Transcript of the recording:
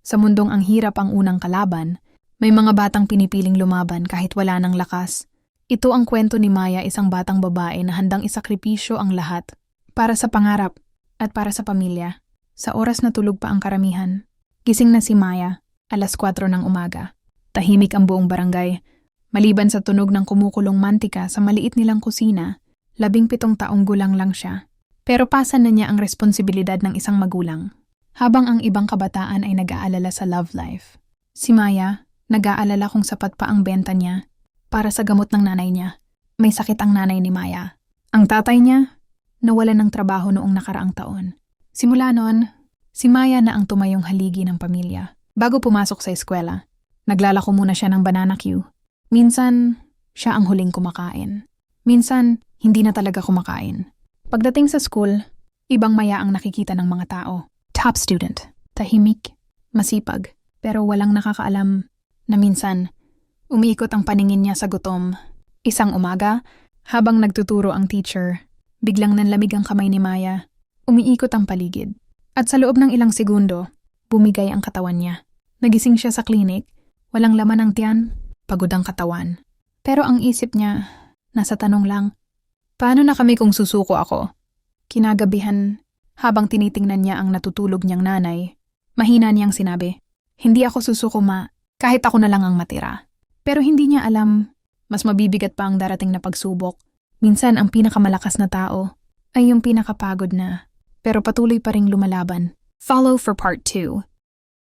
Sa mundong ang hirap ang unang kalaban, may mga batang pinipiling lumaban kahit wala ng lakas. Ito ang kwento ni Maya, isang batang babae na handang isakripisyo ang lahat para sa pangarap at para sa pamilya. Sa oras na tulog pa ang karamihan, gising na si Maya, 4:00 ng umaga. Tahimik ang buong barangay. Maliban sa tunog ng kumukulong mantika sa maliit nilang kusina, 17 taong gulang lang siya. Pero pasan na niya ang responsibilidad ng isang magulang. Habang ang ibang kabataan ay nag-aalala sa love life, si Maya nag-aalala kung sapat pa ang benta niya para sa gamot ng nanay niya. May sakit ang nanay ni Maya. Ang tatay niya nawalan ng trabaho noong nakaraang taon. Simula noon, si Maya na ang tumayong haligi ng pamilya. Bago pumasok sa eskwela, naglalako muna siya ng banana queue. Minsan, siya ang huling kumakain. Minsan, hindi na talaga kumakain. Pagdating sa school, ibang Maya ang nakikita ng mga tao. Top student, tahimik, masipag, pero walang nakakaalam na minsan, umiikot ang paningin niya sa gutom. Isang umaga, habang nagtuturo ang teacher, biglang nanlamig ang kamay ni Maya. Umiikot ang paligid. At sa loob ng ilang segundo, bumigay ang katawan niya. Nagising siya sa klinik, walang laman ang tiyan, pagod ang katawan. Pero ang isip niya, nasa tanong lang, paano na kami kung susuko ako? Kinagabihan, habang tinitingnan niya ang natutulog niyang nanay, mahina niyang sinabi, hindi ako susuko ma, kahit ako na lang ang matira. Pero hindi niya alam, mas mabibigat pa ang darating na pagsubok. Minsan ang pinakamalakas na tao ay yung pinakapagod na, pero patuloy pa ring lumalaban. Follow for part 2.